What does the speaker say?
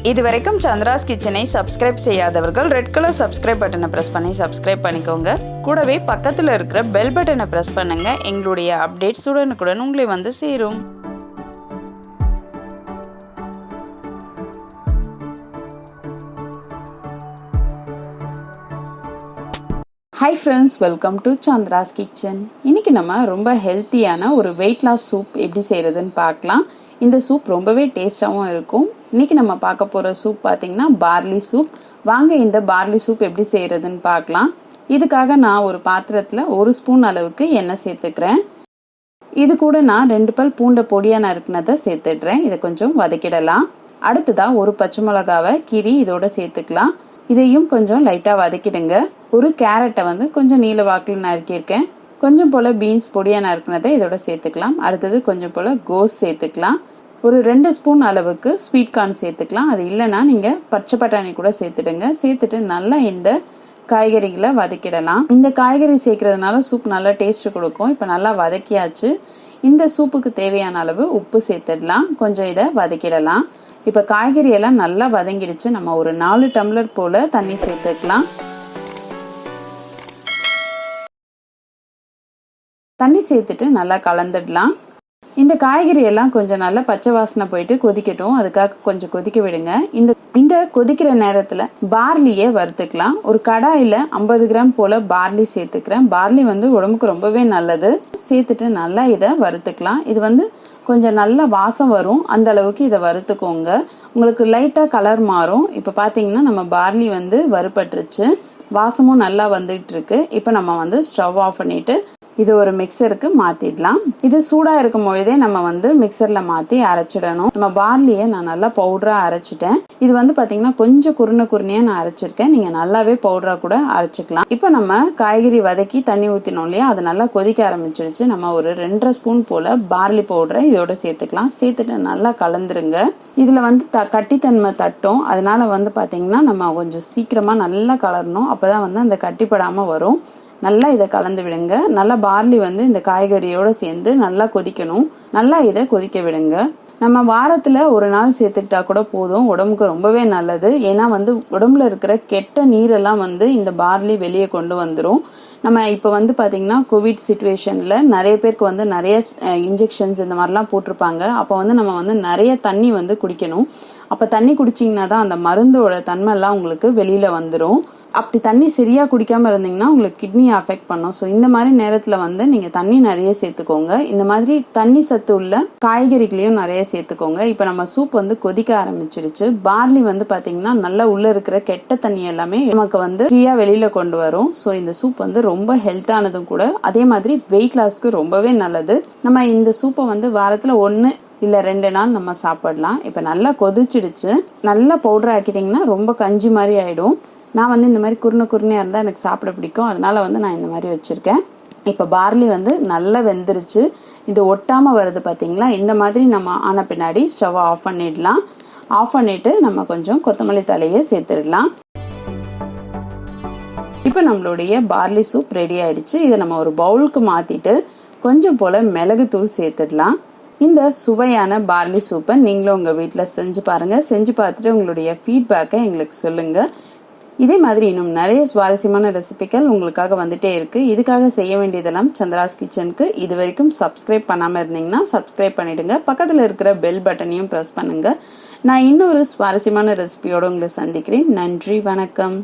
இதுவரைக்கும் சந்திராஸ் கிச்சனை சப்ஸ்கிரைப் செய்யாதவர்கள் ரெட் கலர் சப்ஸ்கிரைப் பட்டனை ப்ரெஸ் பண்ணி சப்ஸ்கிரைப் பண்ணிக்கோங்க. கூடவே பக்கத்தில் இருக்கிற பெல் பட்டனை ப்ரெஸ் பண்ணுங்க. எங்களுடைய அப்டேட்ஸ் உடனுக்குடன் உங்களை வந்து சேரும். Hi friends, welcome to Chandra's kitchen. இன்றைக்கி நம்ம ரொம்ப ஹெல்த்தியான ஒரு வெயிட் லாஸ் சூப் எப்படி செய்கிறதுன்னு பார்க்கலாம். இந்த சூப் ரொம்பவே டேஸ்ட்டாகவும் இருக்கும். இன்றைக்கி நம்ம பார்க்க போகிற சூப் பார்த்திங்கன்னா பார்லி சூப். வாங்க இந்த பார்லி சூப் எப்படி செய்கிறதுன்னு பார்க்கலாம். இதுக்காக நான் ஒரு பாத்திரத்தில் 1 ஸ்பூன் அளவுக்கு எண்ணெய் சேர்த்துக்கிறேன். இது கூட நான் 2 பல் பூண்டை பொடியாக நறுக்குனதை சேர்த்துடுறேன். இதை கொஞ்சம் வதக்கிடலாம். அடுத்ததாக ஒரு பச்சை மிளகாவை கீரி இதோட சேர்த்துக்கலாம். இதையும் கொஞ்சம் லைட்டாக வதக்கிடுங்க. ஒரு கேரட்டை வந்து கொஞ்சம் நீல வாக்கில் நறுக்கியிருக்கேன். கொஞ்சம் போல் பீன்ஸ் பொடியாக நறுக்குனதை இதோட சேர்த்துக்கலாம். அடுத்தது கொஞ்சம் போல் கோஸ் சேர்த்துக்கலாம். ஒரு 2 ஸ்பூன் அளவுக்கு ஸ்வீட் கார்ன் சேர்த்துக்கலாம். அது இல்லைன்னா நீங்கள் பச்சை பட்டாணி கூட சேர்த்துடுங்க. சேர்த்துட்டு நல்லா இந்த காய்கறிகளை வதக்கிடலாம். இந்த காய்கறி சேர்க்கறதுனால சூப் நல்லா டேஸ்ட் கொடுக்கும். இப்போ நல்லா வதக்கியாச்சு. இந்த சூப்புக்கு தேவையான அளவு உப்பு சேர்த்துடலாம். கொஞ்சம் இதை வதக்கிடலாம். இப்போ காய்கறி எல்லாம் நல்லா வதங்கிடுச்சு. நம்ம ஒரு 4 டம்ளர் போல் தண்ணி சேர்த்துக்கலாம். தண்ணி சேர்த்துட்டு நல்லா கலந்துடலாம். இந்த காய்கறி எல்லாம் கொஞ்சம் நல்லா பச்சை வாசனை போயிட்டு கொதிக்கட்டும். அதுக்காக கொஞ்சம் கொதிக்க விடுங்க. இந்த கொதிக்கிற நேரத்தில் பார்லியை வறுத்துக்கலாம். ஒரு கடாயில் 50 கிராம் போல் பார்லி சேர்த்துக்கிறேன். பார்லி வந்து உடம்புக்கு ரொம்பவே நல்லது. சேர்த்துட்டு நல்லா இதை வறுத்துக்கலாம். இது வந்து கொஞ்சம் நல்ல வாசம் வரும். அந்த அளவுக்கு இதை வறுத்துக்கோங்க. உங்களுக்கு லைட்டாக கலர் மாறும். இப்போ பார்த்தீங்கன்னா நம்ம பார்லி வந்து வறுபட்டுருச்சு. வாசமும் நல்லா வந்துட்டு இருக்கு. இப்போ நம்ம வந்து ஸ்டவ் ஆஃப் பண்ணிட்டு இது ஒரு மிக்சருக்கு மாற்றிடலாம். இது சூடாக இருக்கும் பொழுதே நம்ம வந்து மிக்சரில் மாற்றி அரைச்சிடணும். நம்ம பார்லியை நான் நல்லா பவுடராக அரைச்சிட்டேன். இது வந்து பார்த்தீங்கன்னா கொஞ்சம் குருணையாக நான் அரைச்சிருக்கேன். நீங்கள் நல்லாவே பவுடராக கூட அரைச்சிக்கலாம். இப்போ நம்ம காய்கறி வதக்கி தண்ணி ஊற்றினோம் இல்லையா, அது நல்லா கொதிக்க ஆரம்பிச்சிருச்சு. நம்ம ஒரு 2.5 ஸ்பூன் போல் பார்லி பவுடரை இதோட சேர்த்துக்கலாம். சேர்த்துட்டு நல்லா கலந்துருங்க. இதில் வந்து கட்டித்தன்மை தட்டும். அதனால வந்து பார்த்தீங்கன்னா நம்ம கொஞ்சம் சீக்கிரமாக நல்லா கலரணும். அப்போ தான் வந்து அந்த கட்டிப்படாமல் வரும். நல்லா இதை கலந்து விடுங்க. நல்லா பார்லி வந்து இந்த காய்கறியோடு சேர்ந்து நல்லா கொதிக்கணும். நல்லா இதை கொதிக்க விடுங்க. நம்ம வாரத்தில் ஒரு நாள் சேர்த்துக்கிட்டா கூட போதும். உடம்புக்கு ரொம்பவே நல்லது. ஏன்னா வந்து உடம்புல இருக்கிற கெட்ட நீரெல்லாம் வந்து இந்த பார்லி வெளியே கொண்டு வந்துடும். நம்ம இப்போ வந்து பார்த்திங்கன்னா கோவிட் சிச்சுவேஷனில் நிறைய பேருக்கு வந்து நிறைய இன்ஜெக்ஷன்ஸ் இந்த மாதிரிலாம் போட்டிருப்பாங்க. அப்போ வந்து நம்ம வந்து நிறைய தண்ணி வந்து குடிக்கணும். அப்போ தண்ணி குடிச்சிங்கன்னா தான் அந்த மருந்தோட தன்மைலாம் உங்களுக்கு வெளியில் வந்துடும். அப்படி தண்ணி சரியாக குடிக்காமல் இருந்தீங்கன்னா உங்களுக்கு கிட்னி அஃபெக்ட் பண்ணும். ஸோ இந்த மாதிரி நேரத்தில் வந்து நீங்கள் தண்ணி நிறைய சேர்த்துக்கோங்க. இந்த மாதிரி தண்ணி சத்து உள்ள காய்கறிகளையும் நிறைய சேர்த்துக்கோங்க. இப்போ நம்ம சூப் வந்து கொதிக்க ஆரம்பிச்சிடுச்சு. பார்லி வந்து பார்த்தீங்கன்னா நல்லா உள்ளே இருக்கிற கெட்ட தண்ணி எல்லாமே நமக்கு வந்து ஃப்ரீயாக வெளியில் கொண்டு வரும். ஸோ இந்த சூப் வந்து ரொம்ப ஹெல்த்தானதும் கூட. அதே மாதிரி வெயிட் லாஸ்க்கு ரொம்பவே நல்லது. நம்ம இந்த சூப்பை வந்து வாரத்தில் 1 இல்லை 2 நாள் நம்ம சாப்பிடலாம். இப்போ நல்லா கொதிச்சிடுச்சு. நல்லா பவுடர் ஆக்கிட்டிங்கன்னா ரொம்ப கஞ்சி மாதிரி ஆகிடும். நான் வந்து இந்த மாதிரி குருணையாக இருந்தால் எனக்கு சாப்பிட பிடிக்கும். அதனால வந்து நான் இந்த மாதிரி வச்சுருக்கேன். இப்போ பார்லி வந்து நல்லா வெந்துருச்சு. இது ஒட்டாமல் வருது பார்த்தீங்களா. இந்த மாதிரி நம்ம ஆன பின்னாடி ஸ்டவ் ஆஃப் பண்ணிடலாம். ஆஃப் பண்ணிவிட்டு நம்ம கொஞ்சம் கொத்தமல்லி தலையை சேர்த்துடலாம். இப்போ நம்மளுடைய பார்லி சூப் ரெடி ஆயிடுச்சு. இதை நம்ம ஒரு பவுலுக்கு மாற்றிட்டு கொஞ்சம் போல் மிளகுத்தூள் சேர்த்துடலாம். இந்த சுவையான பார்லி சூப்பை நீங்களும் உங்கள் வீட்டில் செஞ்சு பாருங்கள். செஞ்சு பார்த்துட்டு உங்களுடைய ஃபீட்பேக்கை எங்களுக்கு சொல்லுங்கள். இதே மாதிரி இன்னும் நிறைய சுவாரஸ்யமான ரெசிபிகள் உங்களுக்காக வந்துட்டே இருக்கு. இதுக்காக செய்ய வேண்டியதெல்லாம் சந்திராஸ் கிச்சனுக்கு இது வரைக்கும் சப்ஸ்கிரைப் பண்ணாமல் இருந்தீங்கன்னா சப்ஸ்கிரைப் பண்ணிடுங்க. பக்கத்தில் இருக்கிற பெல் பட்டனையும் ப்ரெஸ் பண்ணுங்க. நான் இன்னொரு சுவாரஸ்யமான ரெசிபியோடு உங்களை சந்திக்கிறேன். நன்றி, வணக்கம்.